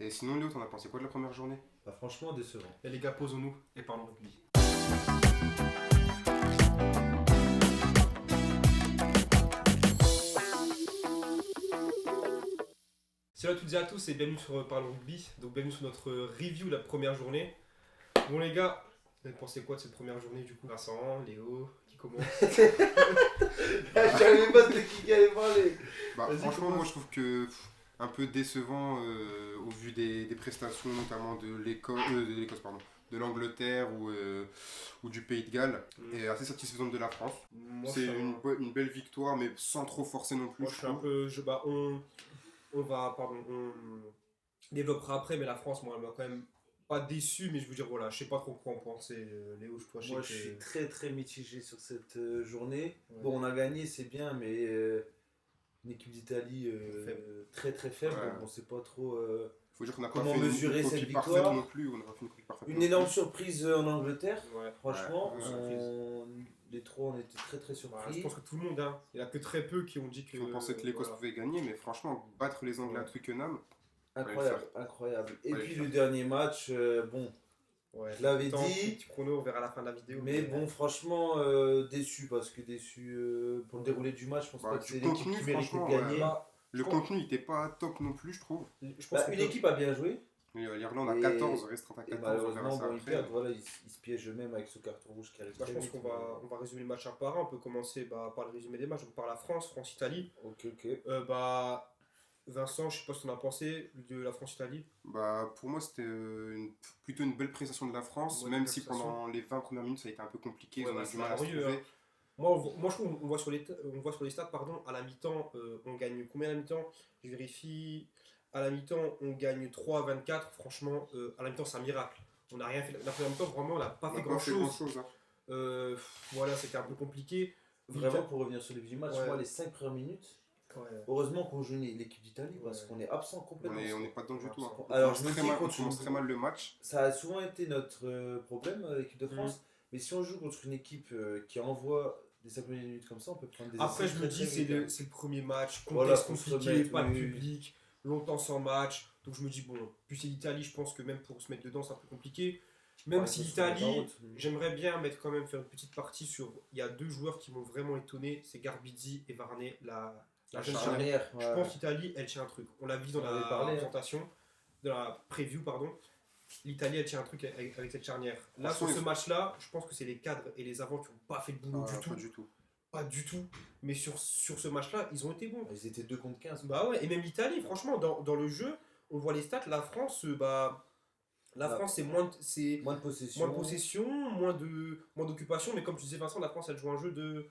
Et sinon, Léo, t'en as pensé quoi de la première journée? Bah, franchement, décevant. Et les gars, posons-nous et parlons rugby. Salut à toutes et à tous et bienvenue sur Parlons Rugby. Donc bienvenue sur notre review de la première journée. Bon les gars, vous avez pensé quoi de cette première journée du coup? Vincent, Léo, qui commence? Je savais même pas de qui allait parler. Bah, Vas-y, franchement, commence. moi je trouve que un peu décevant au vu des prestations, notamment de l'Écosse, pardon, de l'Angleterre ou du Pays de Galles, et assez satisfaisante de la France. Moi, C'est je suis un- une belle victoire, mais sans trop forcer non plus. moi, je suis un peu. On développera après, mais la France, moi, elle m'a quand même pas déçu, mais je veux dire, voilà, je sais pas trop quoi en penser. Léo, toi, Moi, sais je que- suis très très mitigé sur cette journée. Ouais. Bon, on a gagné, c'est bien, mais une équipe d'Italie Faible. très très faible. Ouais. Donc, on sait pas trop. Faut dire qu'on n'a pas Comment fait mesurer une cette copie parfaite victoire? non plus. On n'a pas fait une copie parfaite Une non plus. énorme surprise en Angleterre. Ouais. Franchement, Ouais, surprise. les trois, on était très très Voilà, surpris. je pense que tout le monde, hein. Il y a que très peu qui ont dit que. On pensait que l'Écosse voilà. pouvait gagner, mais franchement, battre les Anglais à Ouais. Twickenham, Incroyable, Fallait incroyable. Et Fallait puis le le dernier match, bon, Ouais, je l'avais tant, dit. Petit chrono, on verra à la fin de la vidéo. Mais bon, franchement, déçu parce que déçu pour le déroulé du match, je pense Bah, pas que du c'est l'équipe contenu, qui méritait de franchement, gagner. ouais. Bah, le je pense- contenu n'était pas top non plus, je trouve. je pense Bah, qu'on une peut- équipe a bien joué L'Irlande a Et- 14, restreinte à et 14, on verra malheureusement, ça bon, ils après. perdent. Voilà, ils se piègent eux-mêmes avec ce carton rouge qui arrive. Bah, je très pense vite, on va résumer le match un par un. On peut commencer par le résumé des matchs. Donc par la France, France-Italie. Ok, ok. Vincent, je sais pas ce qu'on a pensé de la France-Italie. Bah, pour moi, c'était plutôt une belle prestation de la France, Ouais, même belle si prestation. pendant les 20 premières minutes, ça a été un peu compliqué, Ouais, ils ont bah, eu du c'est mal à se laborieux, trouver. hein. Moi, je trouve on voit sur les stats, pardon, à la mi-temps, on gagne combien à la mi-temps? Je vérifie. À la mi-temps, on gagne 3-24. Franchement, à la mi-temps, c'est un miracle. On n'a rien fait. La première mi-temps, vraiment, on n'a pas On fait n'a pas fait grand-chose. grand-chose. Voilà, c'était un peu compliqué. Vraiment, pour revenir sur le début du match, Ouais. moi, les 5 premières minutes, Ouais. heureusement qu'on joue l'équipe d'Italie parce Ouais. qu'on est absent complètement. On n'est pas dedans du tout. Hein. On Alors, commence je me très dis mal- on contre commence une- très mal le match. Ça a souvent été notre problème, l'équipe de France. Mais si on joue contre une équipe qui envoie des 5 minutes comme ça, on peut prendre des Après, essais je me très, dis, très vite, hein. c'est le premier match, Voilà, contexte faut se compliqué, remettre, pas de oui, oui. public, longtemps sans match. Donc je me dis, bon, puis c'est l'Italie, je pense que même pour se mettre dedans, c'est un peu compliqué. Même Ouais, si faut se remettre en l'Italie, route. j'aimerais bien mettre quand même faire une petite partie sur. Il y a deux joueurs qui m'ont vraiment étonné, c'est Garbizzi et Varney, la jeune charnière. Charnière, Je ouais. pense qu'l'Italie, elle tient un truc. On l'a vu dans On en avait la parlé, hein. présentation, dans la preview, pardon. L'Italie, elle tient un truc avec cette charnière. Là, Franchement, sur ce ils- match-là, je pense que c'est les cadres et les avants qui n'ont pas fait le boulot du tout. Pas du tout. Pas du tout. Mais sur ce match-là, ils ont été bons. Ils étaient 2 contre 15. Bah ouais, et même l'Italie, franchement, dans le jeu, on voit les stats, la France, la Ah. France, c'est Moins de possession. moins de possession, moins d'occupation, mais comme tu disais Vincent, la France, elle joue un jeu de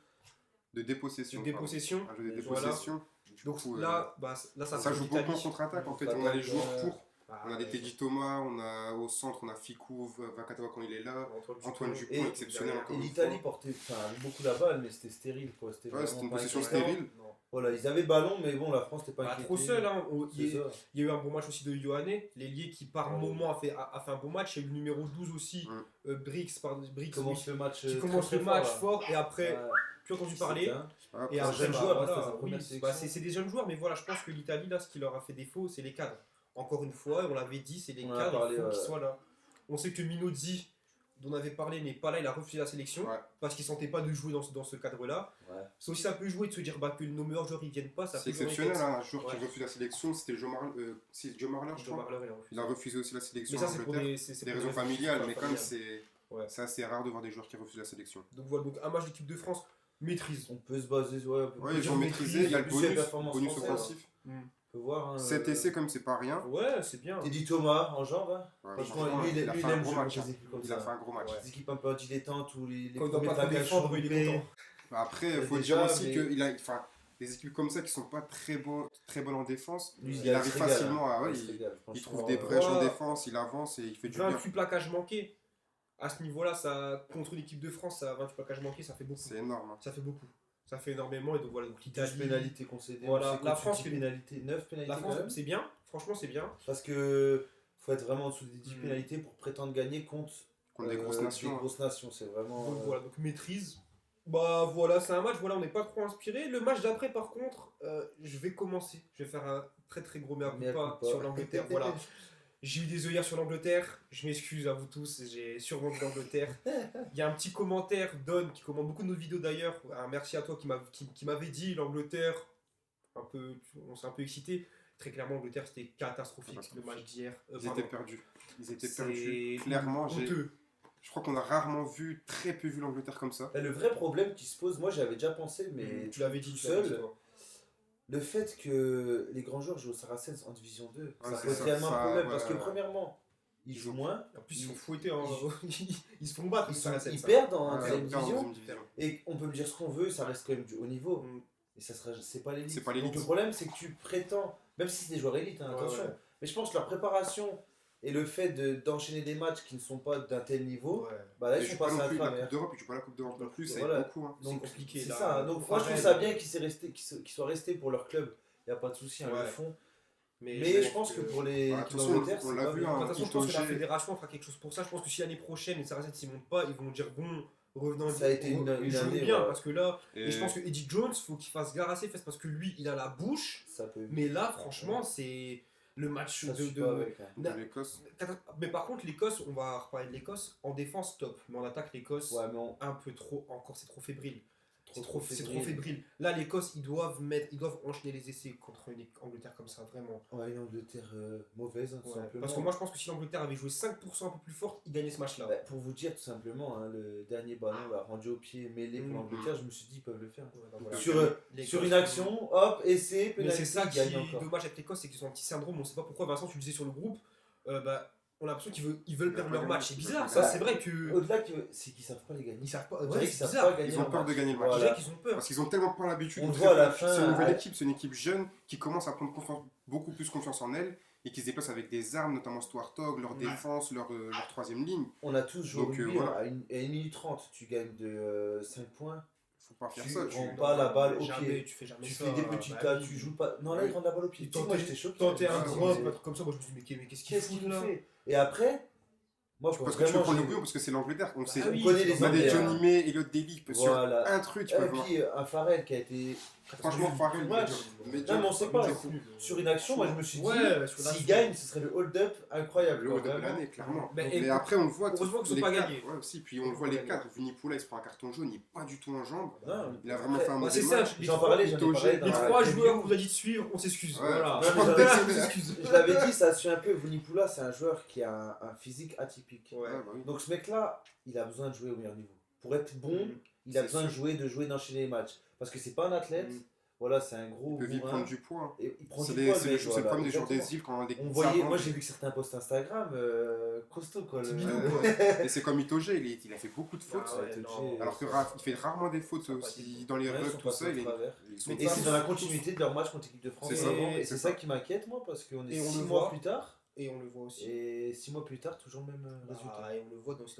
De dépossession. dépossession. Un jeu de Voilà. dépossession. Du Donc coup, là, ça ça fait joue l'Italie. beaucoup en contre-attaque. En fait, Bah, on a les donc, joueurs pour. Bah, On a des Teddy Thomas, on a au centre, on a Ficou, Vakatawa quand il est là. Antoine Dupont, Et- exceptionnel encore Et une l'Italie fois. portait beaucoup la balle, mais c'était stérile. Quoi. Ouais, c'était vraiment une pas possession inquiétant. stérile. Voilà, ils avaient ballon, mais bon, la France n'était pas Bah, inquiétée. trop seul, hein. C'est ça. Il y a eu un bon match aussi de Ioane, l'ailier qui par Ouais. moment a fait un bon match. Il y a eu le numéro 12 aussi, Brix, Qui commence le match, qui très, commence très le match fort, fort, et après, là. tu as entendu parler. C'était un- Ah, Et un après, jeune bah, joueur, voilà, c'était sa oui, première bah, sélection. c'est des jeunes joueurs, mais voilà, je pense que l'Italie, là, ce qui leur a fait défaut, c'est les cadres. Encore une fois, on l'avait dit, c'est les On en a cadres, parlé, il faut qu'ils ouais. soient là. On sait que Minozzi, dont on avait parlé, n'est pas là, il a refusé la sélection, Ouais. parce qu'il ne sentait pas de jouer dans ce cadre-là. Ouais. C'est aussi ça peut jouer de se dire que nos meilleurs joueurs, ils viennent pas, ça C'est peut jouer exceptionnel, en hein, un joueur qui Ouais. refuse la sélection, c'était Joe Marler, je Joe crois. Marler, il a refusé. Il a refusé aussi la sélection Mais ça, en c'est pour Angleterre. des Des pour raisons familiales, mais comme familiales. Ouais. c'est assez rare de voir des joueurs qui refusent la sélection. Donc voilà, donc un match d'équipe de France, maîtrise. On peut se baser, ouais, on peut Ouais, ils dire ont maîtrise, maîtrisé, il y a le plus les bonus performances françaises, offensif. On peut voir. Hein, 7 essais, comme c'est pas rien. Ouais, c'est bien. Teddy Thomas en jambes. Hein. Ouais, Franchement, lui, il a lui, fait il un aime gros jouer match. contre des équipes comme Il a ça. fait un gros match. Ouais. Des équipes un peu dilettantes ou les Quand il doit premiers pas trop plaquages défendre, il est chambés. content. Bah, après, il Mais faut déjà, dire aussi mais- qu'il a. Enfin, des équipes comme ça qui sont pas très bonnes en défense, Lui, il arrive se régale, facilement à. hein. Ouais, Il se régale, il franchement, trouve des brèches en voilà. défense, il avance et il fait du bien. 28 plaquages manqués. À ce niveau-là, ça, contre l'équipe de France, ça, 28 plaquages manqués, ça fait beaucoup. C'est énorme. Hein. Ça fait beaucoup. Ça fait énormément. Et donc voilà, donc 12 l'Italie. pénalités concédées. Voilà, on sait la qu'au-dessus France de fait- 10 pénalités, 9 pénalités La quand France, même. c'est bien. Franchement, c'est bien. Parce que faut être vraiment en dessous des 10 Mm. pénalités pour prétendre gagner contre Contre des grosses nations. Des hein. grosses nations, c'est vraiment. Donc voilà, donc maîtrise. Bah voilà, c'est un match, voilà, on n'est pas trop inspiré. Le match d'après, par contre, je vais commencer. Je vais faire un très très gros mea Mea culpa culpa. sur l'Angleterre. Voilà. J'ai eu des œillères sur l'Angleterre, je m'excuse à vous tous, j'ai sûrement vu l'Angleterre. Il y a un petit commentaire, Don, qui commente beaucoup de nos vidéos d'ailleurs, un merci à toi qui m'avait dit l'Angleterre, on s'est un peu excité. Très clairement, l'Angleterre c'était catastrophique le match d'hier. Ils étaient perdus. Ils étaient C'est perdus. Clairement, honteux. je crois qu'on a rarement vu, très peu vu l'Angleterre comme ça. Et le vrai problème qui se pose, moi j'avais déjà pensé, mais Tu l'avais dit tout tu l'avais dit, seul, toi. le fait que les grands joueurs jouent au Saracens en Division 2, Ouais, ça c'est pose ça, réellement ça, un problème. ouais, Parce que ouais. premièrement, ils jouent moins, En plus, ils sont fouettés, hein. Ils se font battre. ils perdent en Ouais, deuxième on perd en division. deuxième division. Et on peut me dire ce qu'on veut, ça reste quand même du haut niveau. Mm. Et ça sera, c'est pas l'élite. C'est pas l'élite. Donc le problème, c'est que tu prétends, même si c'est des joueurs élites, hein, Ouais, attention, ouais. mais je pense que leur préparation et le fait d'enchaîner des matchs qui ne sont pas d'un tel niveau, Ouais. bah là Et ils tu sont joues pas passés non à plus la travers. Coupe d'Europe, et tu joues pas la Coupe d'Europe non plus, ça Voilà. aide beaucoup. Hein. Donc C'est compliqué, c'est là. ça. Donc moi je trouve ça bien qu'ils soient restés pour leur club. Il n'y a pas de souci, hein, ils Ouais. le font. Mais Je pense que pour les Ouais, l'équipe de toute façon, d'Angleterre, on c'est l'a pas vu, bien. hein. de toute façon, je pense que la Itoge. fédération fera quelque chose pour ça. Je pense que si l'année prochaine, les Saracens s'y montent pas, ils vont dire bon, revenons Ça a été une jouons année, bien. ouais. Parce que là, Et et je pense que Eddie Jones, faut qu'il fasse gare à ses fesses parce que lui, il a la bouche. Ça peut. Mais là, franchement, c'est le match Ça de. suit pas avec, hein. de l'Écosse. Mais par contre, l'Écosse, on va reparler de l'Écosse. En défense, top. Mais en attaque, l'Écosse, Ouais, mais on- un peu trop. Encore, c'est trop fébrile. C'est trop trop fébrile. Là, l'Écosse, ils doivent enchaîner les essais contre une Angleterre comme ça, vraiment. Ouais, une Angleterre mauvaise, hein, tout Ouais. simplement. Parce que moi, je pense que si l'Angleterre avait joué 5% un peu plus forte, ils gagnaient ce match-là. Bah, pour vous dire tout simplement, hein, le dernier ballon là, rendu au pied mêlé pour Mhm. l'Angleterre, je me suis dit ils peuvent le faire. Ouais, bah voilà. Sur, L'Écosse, sur une action, hop, essai, Mais penalty, c'est ça qui gagne est encore. dommage avec l'Écosse, c'est qu'ils ont un petit syndrome. On sait pas pourquoi, Vincent, tu le disais sur le groupe. On a l'impression qu'ils veulent perdre leur match. C'est bizarre, ça. Bah, C'est vrai que. Au-delà, c'est qu'ils savent pas les gagner. Ils savent pas. On Ouais, dirait qu'ils c'est savent bizarre. pas gagner. Ils ont leur peur de match. gagner le match. On Voilà. dirait qu'ils ont peur. Parce qu'ils ont tellement pas l'habitude. On de le voit à la faire- fin, C'est une nouvelle à- équipe, c'est une équipe jeune qui commence à prendre beaucoup plus confiance en elle et qui se déplace avec des armes, notamment Stuart Hogg, leur défense, leur troisième ligne. On a tous joué au Donc, rugby, voilà. à 1 minute 30, tu gagnes de 5 points. Faut pas faire Tu ça. rends pas la balle au Jamais, pied. tu fais jamais Tu ça. fais des petits Bah tas, oui. tu joues pas. Non, là, ils rendent la balle au pied. Tu sais, moi, j'étais choqué. Tenter un Ouais, drop, ouais. un truc comme ça, moi je me suis dit, mais qu'est-ce qu'il Qu'est-ce fout qu'il là fait? Et après, moi, Parce que tu veux vraiment, prendre le j'ai- bouillon parce que c'est l'Angleterre. On sait. Ah oui, on connaît les On a des Anglais. Johnny May et l'autre Daly. Sur Voilà. un truc, tu Et peux voir. puis un Farrell qui a été. Franchement, Farrell, Ouais. mais Non, mais on sait pas. Mais du coup, Sur une action, moi je me suis dit, Ouais, sur s'il l'action. gagne, ce serait le hold-up incroyable. le quoi, haut de vraiment. l'année, clairement. Mais Donc, et mais après, on le voit. heureusement qu'ils ont les pas quatre, gagné. ouais, aussi. Puis Ils on ont voit pas les gagné. 4. Vunipola, il se prend un carton jaune, il est pas du tout en jambes. Non, Il a vraiment après, fait un bah, mauvais c'est ça, match. les J'en trois- parlais, j'en ai Itoge, parlé dans Les la trois review. joueurs qu'on vous a dit de suivre, on s'excuse. Ouais, Voilà. franchement, On j'avais- s'excuse. Je l'avais dit, ça suit un peu. Vunipola, c'est un joueur qui a un physique atypique. Ouais. Ouais, bah oui. Donc ce mec-là, il a besoin de jouer au meilleur niveau. Pour être bon, il a C'est besoin sûr. de jouer, d'enchaîner les matchs. Parce que c'est pas un athlète. Mm. Voilà, c'est un gros Il peut vite bourrin. prendre du poids. Et il prend C'est du poids, c'est le le mec, c'est le voilà, problème des joueurs exactement. des îles quand les On voyait, ça moi rentre. j'ai vu que certains posts Instagram, costaud quoi. C'est le- bidon, Ouais. quoi. Et c'est comme Itoge, il a fait beaucoup de fautes. Ah ouais, Itoge, non. Alors que il fait rarement des fautes Ça, pas aussi dit. dans les Ouais, ils rugs, sont tout passés ça. au travers. Ils sont Et pas- c'est dans la continuité de leur match contre l'équipe de France. C'est ça. vraiment. Et C'est c'est ça. ça qui m'inquiète moi parce qu'on est Et on 6 le mois voit. plus tard. Et on le voit aussi. Et 6 mois plus tard, toujours le même résultat. Ah, et on le voit aussi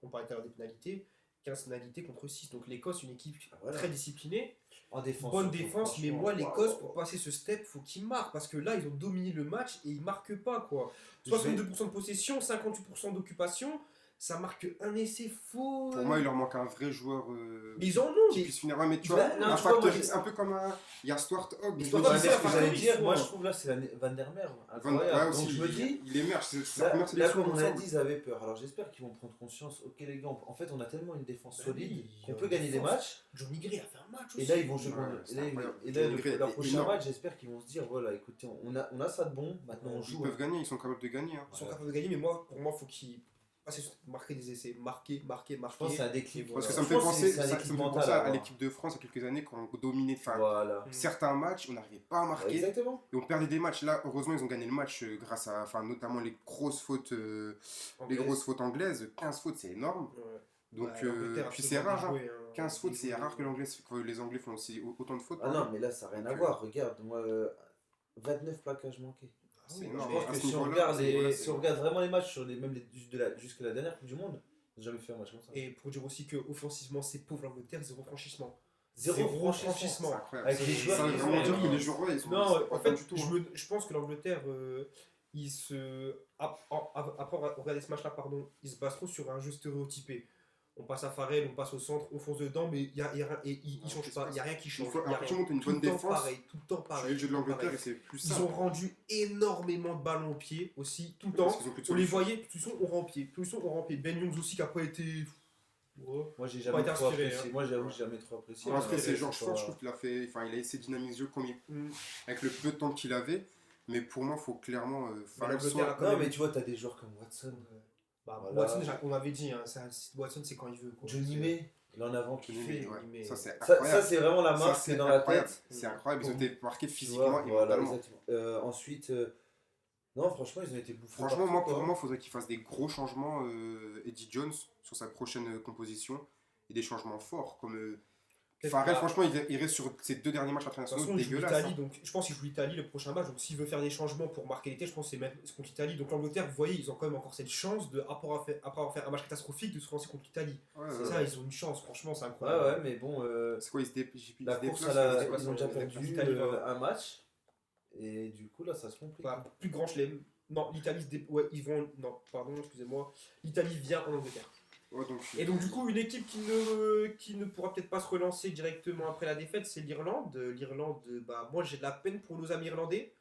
on parlait tout à l'heure des pénalités. 15 pénalités contre 6. Donc l'Écosse, une équipe Voilà. très disciplinée. En défense. Bonne surtout, défense, mais franchement, moi, l'Écosse, waouh, pour waouh. passer ce step, faut qu'ils marquent. Parce que là, ils ont dominé le match et ils marquent pas, quoi. Je vais- 62% de possession, 58% d'occupation. Ça marque un essai faux. Pour moi, il leur manque un vrai joueur Mais ils en ont. qui puisse finir. Ouais, mais tu Bah, vois, non, un tu vois, facteur moi, X, un peu comme un. Il y a Stuart Hogg. Mais je Stuart me Hogg, Ouais, dis, mais c'est ce que un j'allais facteur dire, X, moi moi. je trouve là c'est Van der Merwe. Ouais, Incroyable. aussi, Donc je me dis, il émerge. C'est sa là, première là, sélection. comme on a ensemble. dit, ils avaient peur. Alors j'espère qu'ils vont prendre conscience. Ok les gars, en fait on a tellement une défense Bah solide oui, qu'on en peut gagner des défense. match. Johnny Gray a fait un match aussi. Et là ils vont jouer. Ouais, contre- c'est et là, incroyable. et là, Johnny Gray leur était prochain énorme. match, j'espère qu'ils vont se dire voilà, écoutez, on a ça de bon. Maintenant on Ils joue. peuvent gagner, ils sont capables de gagner. hein. Ils sont capables de gagner, mais moi, pour moi, faut qu'ils marquer des essais. Marquer. Je pense que c'est un déclic. Parce que voilà. ça me fait Je pense penser, c'est un ça me déclic fait mental penser à avoir. l'équipe de France il y a quelques années quand on dominait Voilà. certains matchs, on n'arrivait pas à marquer. Exactement. Et on perdait des matchs. Là, heureusement, ils ont gagné le match grâce à, notamment les grosses fautes, anglaises. 15 fautes, c'est énorme. Donc, puis c'est rare. hein. 15 fautes, c'est rare que les Anglais font aussi autant de fautes. Ah non, mais là ça n'a rien à Donc, voir. Regarde, moi 29 plaquages manqués. c'est Je énorme. pense À que ce si on niveau-là, regarde, à ce niveau-là, si on regarde vraiment les matchs, jusqu'à la dernière Coupe du Monde, on n'a jamais fait un match comme ça. Et pour dire aussi que offensivement, c'est pauvre l'Angleterre, zéro franchissement. Zéro c'est franchissement. incroyable. Avec les Ça joueurs veut qui vraiment sont- dire que les joueurs, ils sont Non, c'est pas en fait, du tout. hein. je pense que l'Angleterre, après regarder ce match-là, pardon, ils se basent trop sur un jeu stéréotypé. on passe à Farrell, on passe au centre, on fonce dedans, mais il change pas, il n'y a rien qui change. À partir du moment où tu as une bonne défense, tout le temps pareil. Tu le jeu de l'Angleterre et c'est plus simple. Ils ont rendu énormément de ballons au pied aussi, tout le temps. On les voyait, plus on rend pied. Ben Youngs aussi qui n'a pas été. Ouais. Moi j'ai jamais trop apprécié. Moi j'avoue j'ai jamais trop apprécié. Après c'est George Ford, je trouve qu'il a fait, il a essayé de dynamiser le jeu comme avec le peu de temps qu'il avait, mais pour moi il faut clairement Non mais tu vois t'as des joueurs comme Watson. Watson on avait dit, Watson c'est quand il veut. Johnny May, l'en avant qui fait. Ça c'est incroyable. Ça c'est vraiment la marque c'est dans la tête. C'est incroyable, ils ont été marqués physiquement et mentalement. Ensuite. Non, franchement, ils ont été bouffés. Franchement, pour moi, il faudrait qu'il fasse des gros changements, Eddie Jones, sur sa prochaine composition. Et des changements forts. Comme Farrell, franchement, il reste sur ses 2 derniers matchs internationaux dégueulasses. Donc, je pense qu'il joue l'Italie le prochain match. Donc, s'il veut faire des changements pour marquer l'été, je pense que c'est contre l'Italie. Donc, l'Angleterre, vous voyez, ils ont quand même encore cette chance, après avoir fait un match catastrophique, de se relancer contre l'Italie. Ça, ils ont une chance, franchement, c'est incroyable. Ouais, mais bon. C'est quoi, la course ils ont déjà perdu un match. Et du coup, là, ça se complique. Plus grand chelem. Non, l'Italie ils vont. Non, pardon, excusez-moi. L'Italie vient en Angleterre. Et donc, du coup, une équipe qui ne pourra peut-être pas se relancer directement après la défaite, c'est l'Irlande. L'Irlande, moi, j'ai de la peine pour nos amis irlandais.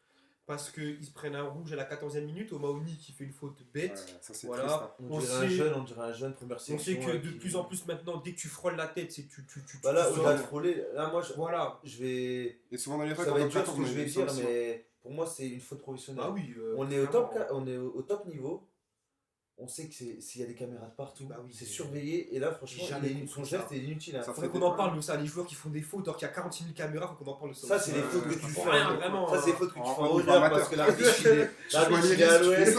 Parce qu'ils se prennent un rouge à la 14e minute, O'Mahony qui fait une faute bête. Ça, c'est triste, hein. On dirait un jeune première section. On sait que de plus en plus maintenant, dès que tu frôles la tête, c'est que tu voilà, au-delà de frôler, là moi je vais. Et souvent dans les ça va être dur ce que je vais dire, mais pour moi c'est une faute professionnelle. Ah oui, on est au top niveau. On sait que s'il y a des caméras de partout, c'est surveillé. Et là, franchement, son geste est inutile. Il faudrait qu'on en parle de ça. Les joueurs qui font des fautes, alors qu'il y a 46 000 caméras, il faut qu'on en parle de ça. Ça, c'est les fautes que tu fais. Ça, c'est les fautes que tu fais en honneur parce que l'arbitre il est à l'ouest.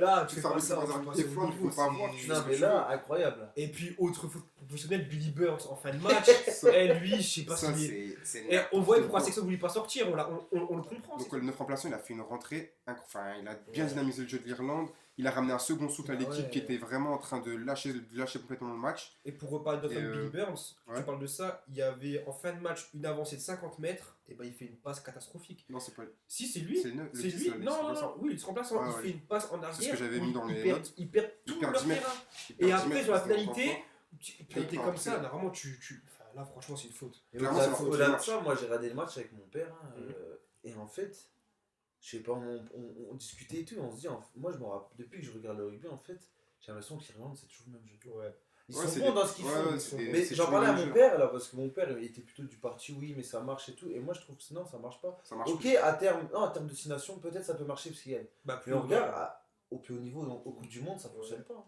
Là, tu fais pas ça. Il faut pas voir. Non, mais là, incroyable. Et puis, autre faute professionnelle, Billy Burns en fin de match. Lui, je sais pas si. Et on voit pourquoi Sexton ne voulait pas sortir. On le comprend. Donc, le 9 remplaçant, il a fait une rentrée. Enfin, il a bien dynamisé le jeu de l'Irlande. Il a ramené un second souffle à l'équipe qui était vraiment en train de lâcher complètement le match. Et pour reparler de notre Billy Burns, tu parles de ça, il y avait en fin de match une avancée de 50 mètres, et il fait une passe catastrophique. Non, c'est pas Si, c'est lui. C'est lui. Non, oui, il se remplace. Il fait une passe en arrière. C'est ce que j'avais mis dans les notes. Il perd tout leur terrain. Et après, sur la finalité, pénalité comme ça, là, vraiment, là, franchement, c'est une faute. Et au-delà de ça, moi, j'ai regardé le match avec mon père, et en fait. Je sais pas, on discutait et tout, on se dit, moi je me rappelle, depuis que je regarde le rugby, en fait, j'ai l'impression que l'Irlande c'est toujours le même jeu. Ils sont bons dans ce qu'ils font. Mais j'en parlais à mon père là, parce que mon père il était plutôt du parti, oui, mais ça marche et tout, et moi je trouve que non, ça marche pas. Ok, à terme de destination, peut-être ça peut marcher parce qu'il gagne. Mais on regarde, au plus haut niveau, au Coupe du Monde, ça fonctionne pas.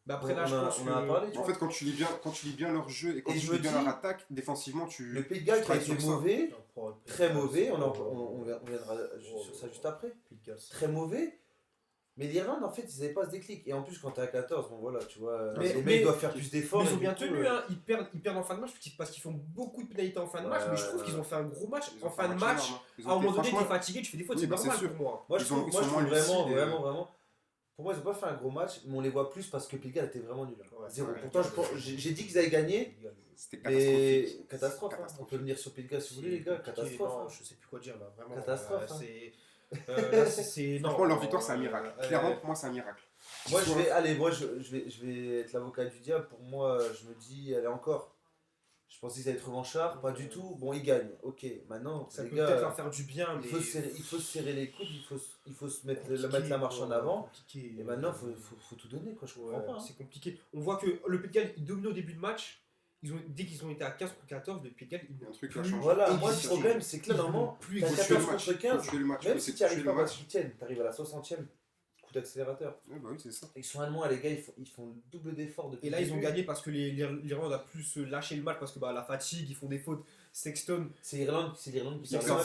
Après, là, je pense on en a parlé. En fait, quand tu lis bien leur jeu et quand tu lis bien leur attaque, défensivement, le Pays de Galles qui a été mauvais, très mauvais, on viendra sur ça juste après. Très mauvais. Mais l'Irlande, en fait, ils n'avaient pas ce déclic. Et en plus, quand t'es à 14, bon voilà, tu vois, les mecs doivent faire plus d'efforts. Mais ils ont bien tenu, ils perdent en fin de match parce qu'ils font beaucoup de pénalités en fin de match. Mais je trouve qu'ils ont fait un gros match. En fin de match, à un moment donné, t'es fatigué, tu fais des fautes, c'est normal pour moi. Moi, je trouve vraiment. Pour moi, ils n'ont pas fait un gros match, mais on les voit plus parce que Pigalle était vraiment nul. Zéro. Pourtant, j'ai dit qu'ils avaient gagné. C'était catastrophe. On peut venir sur Pigalle si vous voulez, les gars. Catastrophe. Je sais plus quoi dire là. Vraiment. Catastrophe. Franchement, leur victoire, c'est un miracle. Clairement, pour moi, c'est un miracle. Moi, je vais être l'avocat du diable. Pour moi, je me dis, allez, encore. Je pensais qu'ils allaient être revanchards, pas du tout. Bon, ils gagnent, ok. Maintenant, ça peut peut-être leur faire du bien. Il faut se serrer les coudes, il faut se mettre la marche en avant. Et maintenant, il faut tout donner, quoi. Je comprends pas. C'est compliqué. On voit que le Pays de Galles, il domine au début de match. Dès qu'ils ont été à 15 contre 14, le Pays de Galles, il y a un truc qui a changé. Voilà, moi, le problème, c'est que là, normalement, tu as 14 contre 15, même si tu n'arrives pas à qu'ils tiennent, tu arrives à la 60e. D'accélérateur. Bah oui, c'est ça. Ils sont allemands, les gars, ils font le double d'effort depuis. Et là, ils ont gagné parce que l'Irlande a plus lâché le match parce que la fatigue, ils font des fautes. Sexton. C'est l'Irlande qui perd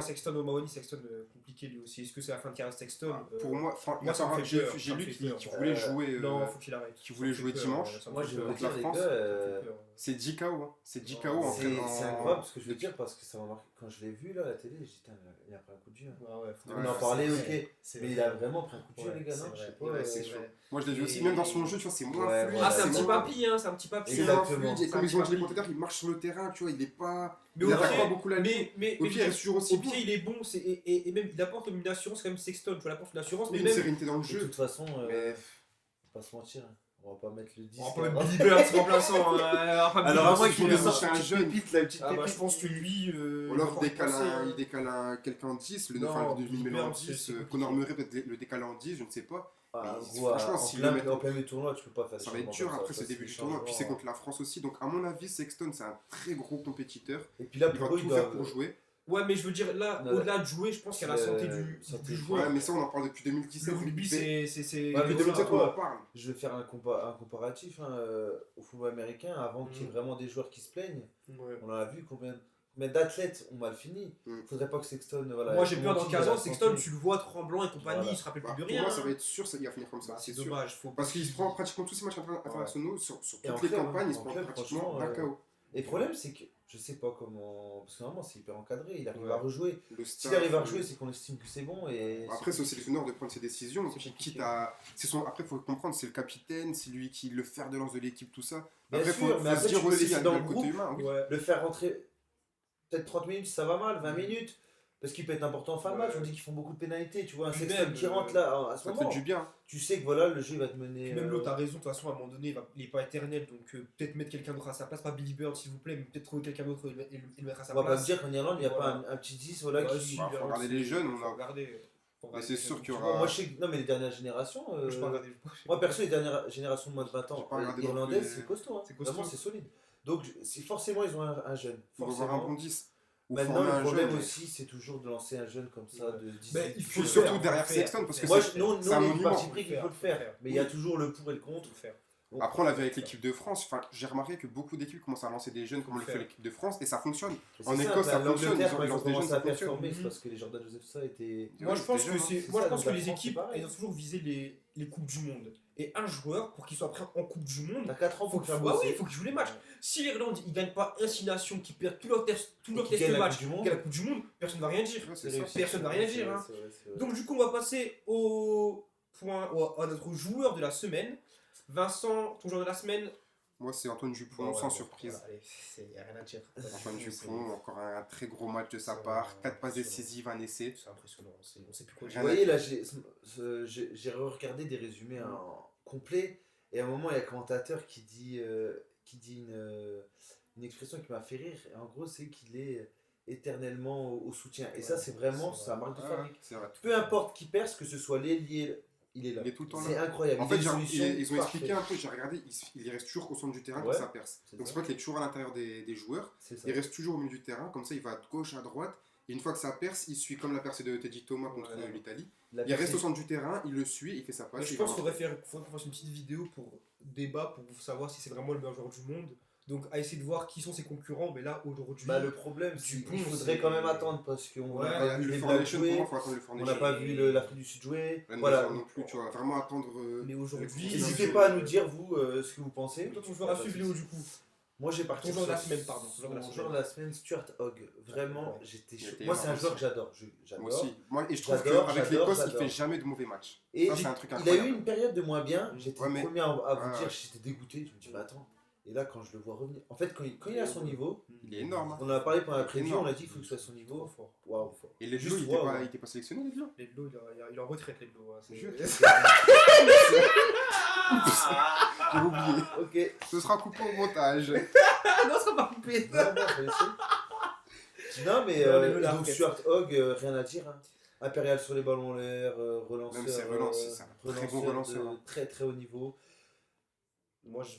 Sexton, O'Mahony, Sexton compliqué lui aussi. Est-ce que c'est la fin de carrière Sexton pour moi, j'ai lu qu'il voulait jouer. Non, faut qu'il arrête. Qui voulait jouer dimanche. Moi, je veux dire, la France. C'est 10 KO. C'est 10 KO en fait. C'est incroyable ce que je veux dire parce que ça m'a marqué. Quand je l'ai vu là à la télé, j'ai dit, il a pris un coup de vieux. On en parlait, ok. Mais il a vraiment pris un coup de vieux, les gars, non? Je sais pas. Moi, je l'ai vu aussi, même dans son jeu, tu vois, c'est moins fluide. Ah, c'est un petit papy, hein, c'est un petit papy. Exactement. Comme ils ont dit les commentateurs, il marche sur le terrain, tu vois, il est pas. Il n'attaque pas beaucoup la ligne. Mais au pied, au pied, il est bon, et même il apporte une assurance, quand même Sexton, tu vois, il apporte une assurance. Mais une sérénité dans le jeu. De toute façon, faut pas se mentir. On va pas mettre le 10. On va pas mettre Billy Bird remplaçant. Alors à moins qu'il ait sorti un jeune. la petite bah, je pense que lui. Ou alors il décale quelqu'un en 10, le numéro en 10. Conor Murray peut-être le décaler en 10, je ne sais pas. Franchement, si en plein des tournois, tu peux pas faire ça va être dur après ce début du tournoi. Puis c'est contre la France aussi. Donc, à mon avis, Sexton, c'est un très gros compétiteur. Et puis là, il va tout faire pour jouer. Ouais, mais je veux dire, là, au-delà de jouer, je pense qu'il y a la santé du joueur. Ouais, mais ça, on en parle depuis 2017. Le rugby, c'est. Ouais, mais 2017, on en parle. Je vais faire un comparatif au football américain. Avant qu'il y ait vraiment des joueurs qui se plaignent, on en a vu combien d'athlètes ont mal fini. Faudrait pas que Sexton. Voilà, moi, j'ai peur dans 15 ans, Sexton, tu le vois tremblant et compagnie, il se rappelle plus de rien. Pour moi, ça va être sûr, il va finir comme ça. C'est dommage. Parce qu'il se prend pratiquement tous ses matchs internationaux, sur toutes les campagnes, il se prend pratiquement un KO. Et le problème, c'est que je sais pas comment. Parce que normalement, c'est hyper encadré, il arrive à rejouer. S'il arrive à rejouer, c'est qu'on estime que c'est bon. Et après, c'est au sélectionneur de prendre ses décisions. Quitte à... Après, il faut comprendre, c'est le capitaine, c'est lui qui est le fer de lance de l'équipe, tout ça. Après, il faut se dire aussi, il y a le côté humain. Le faire rentrer peut-être 30 minutes, ça va mal, 20 minutes. Parce qu'il peut être important en fin de match, on dit qu'ils font beaucoup de pénalités, tu vois, un Sexton qui rentre là, à ce moment, ça fait du bien. Tu sais que voilà, le jeu va te mener... Même l'autre a raison, de toute façon, à un moment donné, il n'est pas éternel, donc peut-être mettre quelqu'un d'autre à sa place, pas Billy Bird s'il vous plaît, mais peut-être trouver quelqu'un d'autre et le mettre à sa place. On va pas se dire qu'en Irlande, il n'y a pas un petit 10 voilà, qui... Il faut regarder les jeunes, on a regardé. Mais c'est sûr qu'il y aura... Moi, je sais que... Non, mais les dernières générations... Moi, perso, les dernières générations de moins de 20 ans, irlandaises, c'est costaud. Vraiment, c'est solide. Donc, forcément, ils ont un jeune. Ils vont avoir un bon 10. Maintenant, le problème aussi, c'est toujours de lancer un jeune comme ça de 10 ans. Il faut surtout derrière Sexton, parce que c'est un monument. Parti pris qu'il faut le faire. Mais il y a toujours le pour et le contre. Après, on l'a vu avec l'équipe de France. Enfin, j'ai remarqué que beaucoup d'équipes commencent à lancer des jeunes comme le fait l'équipe de France et ça fonctionne. En Écosse, ça fonctionne. Ils ont commencé à performer, c'est parce que les Jordan Joseph, ça étaient. Moi, je pense que les équipes, elles ont toujours visé les Coupes du Monde. Et un joueur, pour qu'il soit prêt en Coupe du Monde, t'as 4 ans pour faire bosser. Il faut qu'il joue les matchs. Si l'Irlande, ils gagnent pas 1-6 nations, qui perdent tous leurs tests de match, qui gagnent la Coupe du Monde, personne ne va rien dire. Personne ne va rien dire. Donc, du coup, on va passer à notre joueur de la semaine. Vincent, ton joueur de la semaine? Moi, c'est Antoine Dupont, sans surprise. Il n'y a rien à dire. Antoine Dupont, encore un très gros match de sa part. 4 passes décisives, un essai. C'est impressionnant. On sait plus quoi dire. Vous voyez, là, j'ai regardé des résumés complets. Et à un moment, il y a un commentateur qui dit une expression qui m'a fait rire. Et en gros, c'est qu'il est éternellement au soutien. Et ça, c'est vraiment sa marque de fabrique. Peu importe qui perce, que ce soit l'ailier. Il est là. C'est incroyable. En fait, ils ont expliqué un peu, j'ai regardé, il reste toujours au centre du terrain quand ça perce. Donc c'est vrai qu'il est toujours à l'intérieur des joueurs. Il reste toujours au milieu du terrain, comme ça il va de gauche à droite. Et une fois que ça perce, il suit comme la percée de Teddy Thomas contre l'Italie. Il reste au centre du terrain, il le suit, il fait sa passe. Je pense qu'il faudrait qu'on fasse une petite vidéo pour débat, pour savoir si c'est vraiment le meilleur joueur du monde. Donc à essayer de voir qui sont ses concurrents, mais là aujourd'hui... le problème, c'est qu'il faudrait quand même attendre parce qu'on n'a pas vu les Blacks jouer, on n'a pas vu l'Afrique du Sud jouer. Voilà. Non plus, tu vois, vraiment attendre... Mais aujourd'hui... N'hésitez pas à nous dire, vous, ce que vous pensez. Toi, ton joueur à suivre, Léo, du coup. Moi, j'ai parti ton joueur de la semaine, pardon. Mon joueur de la semaine, Stuart Hogg. Vraiment, j'étais chaud. Moi, c'est un joueur que j'adore. Moi aussi. Et je trouve qu'avec l'Écosse, il fait jamais de mauvais matchs. Et il a eu une période de moins bien. J'étais le premier à vous dire, j'étais dégoûté. Je me dis, mais attends. Et là, quand je le vois revenir, en fait, quand il est à son niveau, il est énorme. On en a parlé pendant la preview, on a dit qu'il faut qu'il soit à son niveau. Waouh. Et Ledlow, il était pas sélectionné, Ledlow. Ledlow, il est en retraite, Ledlow. J'ai oublié. Ok. Ce sera coupé au montage. Non, ce sera pas coupé. Non, mais donc Stuart Hogg, rien à dire. Impérial sur les ballons en l'air, relanceur. Même ses relances, c'est un très bon relanceur. Très très haut niveau.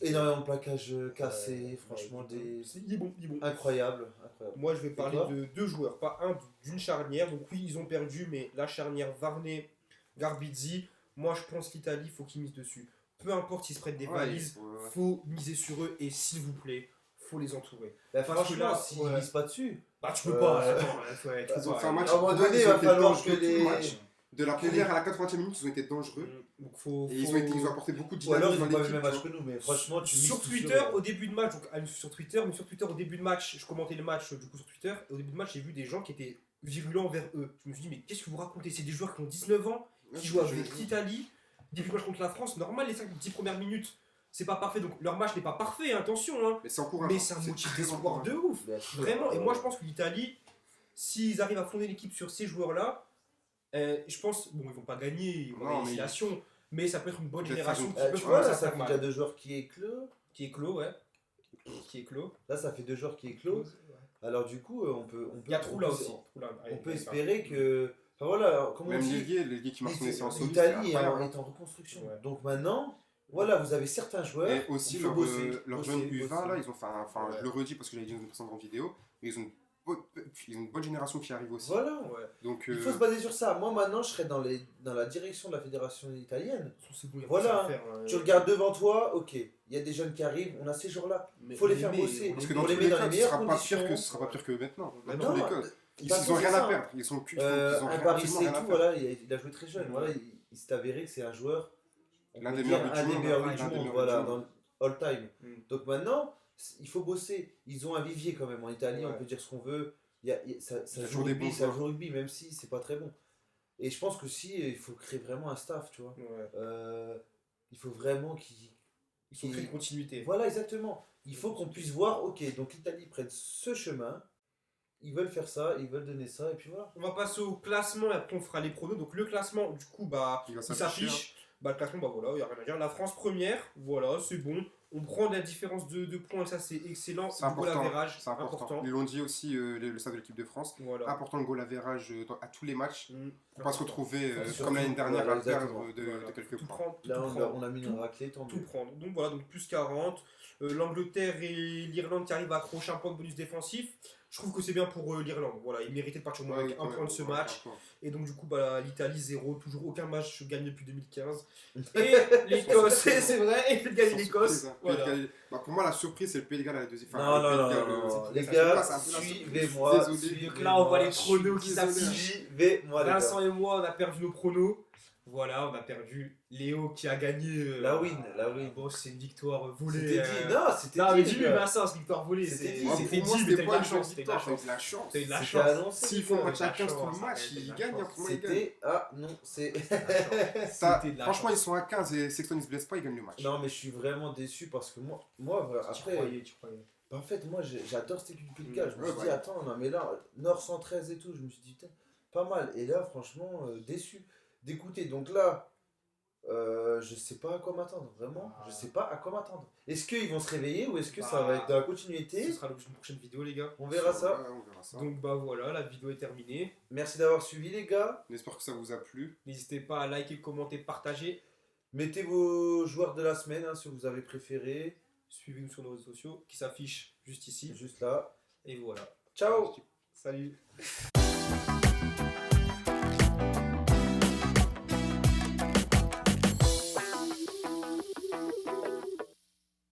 Énormément de plaquages cassés, franchement, il est bon. Incroyable. Moi, je vais parler de 2 joueurs, pas d'une charnière. Donc oui, ils ont perdu, mais la charnière Varney-Garbizzi, moi je pense l'Italie, il faut qu'ils misent dessus. Peu importe s'ils se prennent des valises, faut miser sur eux et s'il vous plaît, faut les entourer. Franchement, s'ils ne misent pas dessus, tu peux pas. À un moment donné, il va falloir que les... De la première à la 80e minute, ils ont été dangereux. Donc ils ont apporté beaucoup de dynamisme. Ou alors ils ont pas eu le même âge que nous, mais franchement, sur Twitter au début de match, sur Twitter au début de match, je commentais le match du coup sur Twitter. Et au début de match, j'ai vu des gens qui étaient virulents vers eux. Je me suis dit, mais qu'est-ce que vous racontez? C'est des joueurs qui ont 19 ans, qui jouent avec l'Italie, début de match contre la France. Normal, les 5-10 premières minutes, c'est pas parfait. Donc leur match n'est pas parfait, attention. Mais c'est encourageant. Mais c'est un motif d'espoir de ouf. Vraiment. Et moi, je pense que l'Italie, s'ils arrivent à fonder l'équipe sur ces joueurs-là, je pense, ils vont pas gagner, ils vont gagner mais ça peut être une bonne Peut-être génération qui faire peut Tu vois, là, commencer à ça faire fait mal. déjà 2 joueurs qui éclosent. Qui est clos, ouais. Qui est clos. Là, ça fait 2 joueurs qui éclosent. Alors, du coup, on peut. Il y a Trou là aussi. On peut espérer que. Enfin voilà, comme on Même dit, l'Ailier qui marque son essai en solo. l'Italie est en reconstruction. Ouais. Donc maintenant, voilà, vous avez certains joueurs. Et aussi, il faut leur jeune U20, bosser. là, ils ont fait je le redis parce que j'avais dit une précédente vidéo, mais ils ont une bonne génération qui arrive aussi. Voilà. Ouais. Donc, Il faut se baser sur ça. Moi, maintenant, je serais dans la direction de la fédération italienne. C'est bon, il y a Voilà. pas ça à faire, hein. Tu regardes devant toi, ok, il y a des jeunes qui arrivent, on a ces joueurs-là. Il faut les faire bosser. parce que on dans les tous met les dans cas, les ce meilleures sera pas pire conditions. ce sera pas pire que maintenant. Dans Non, tous les cas. de Ils toute façon, ont rien c'est à ça. perdre. Ils ont Un Paris absolument c'est rien à tout, faire. voilà, il a joué très jeune. Voilà, il s'est avéré que c'est un joueur, on L'un peut des dire, meilleurs un des meilleurs buts buts du du monde, monde, voilà, du dans monde. all time. Mm. Donc maintenant, il faut bosser. Ils ont un vivier quand même en Italie, Ouais. on peut dire ce qu'on veut. Ça Il y a joue toujours au des rugby, bons ça joueurs. joue au rugby, même si c'est pas très bon. Et je pense que si, il faut créer vraiment un staff, tu vois. Ouais. Il faut vraiment Il faut créer une continuité. Voilà, exactement. Il faut qu'on puisse voir, ok, donc l'Italie prenne ce chemin, ils veulent faire ça, ils veulent donner ça, et puis voilà. On va passer au classement et après on fera les pronos. Donc le classement, du coup, il s'affiche. Le classement, voilà, il n'y a rien à dire. La France première, voilà, c'est bon. On prend la différence de points, ça c'est excellent. C'est Le goal important. average, C'est important. Ils l'ont dit aussi, le staff de l'équipe de France. Voilà. Important le goal average à tous les matchs. Pour pas se retrouver Surtout, comme l'année dernière voilà, à perdre exactement. de quelques Tout points. prendre, tout Là, prendre. on a mis une raclée, tant Tout mieux. prendre. Donc voilà, donc plus 40. L'Angleterre et l'Irlande qui arrivent à accrocher un point de bonus défensif. Je trouve que c'est bien pour l'Irlande. Voilà, ils méritaient de partir au moins avec un point de ce match. Et donc du coup, l'Italie 0, toujours aucun match gagné depuis 2015. Et l'Écosse, c'est vrai, et puis de gagner l'Écosse. Voilà. Pour moi, la surprise, c'est le Pays de Galles à la deuxième. Non, les gars, suivez-moi. Donc là, on voit les pronos qui s'affichent. Suivez-moi, Vincent et moi, on a perdu nos pronos. Voilà, on a perdu Léo qui a gagné. La win. Bon, c'est une victoire volée. C'était dit, non, c'était Non, mais dit. dis-lui, Vincent, c'est une victoire volée. C'était dit. C'était Pour moi, dit, mais c'était t'as eu de pas la une chance. chance. T'as eu de la chance. De la chance. T'as eu de la C'était chance. annoncé. S'ils font match à T'as eu de la 15 tout le chance, match, t'as eu de ils la gagnent. chance. Comment ils gagnent C'était. Ah non, c'est. C'était de la Franchement, chance. ils sont à 15 et Sexton ils se blessent pas, ils gagnent le match. Non, mais je suis vraiment déçu parce que moi Tu après. croyais. En fait, moi j'adore cette équipe du Pays de Galles. Je me Ouais, suis dit, ouais. attends, non, mais là, Nord 113 et tout, je me suis dit, putain, pas mal. Et là, franchement, déçu d'écouter. Donc là, je sais pas à quoi m'attendre, vraiment. Je sais pas à quoi m'attendre. Est-ce qu'ils vont se réveiller ou est-ce que ça va être dans la continuité? Ce sera l'objet d'une prochaine vidéo, les gars. On verra ça. Ouais, on verra ça. Donc voilà, la vidéo est terminée. Merci d'avoir suivi, les gars. On espère que ça vous a plu. N'hésitez pas à liker, commenter, partager. Mettez vos joueurs de la semaine, si vous avez préféré. Suivez-nous sur nos réseaux sociaux qui s'affichent juste ici. Juste là. Et voilà. Ciao. Salut.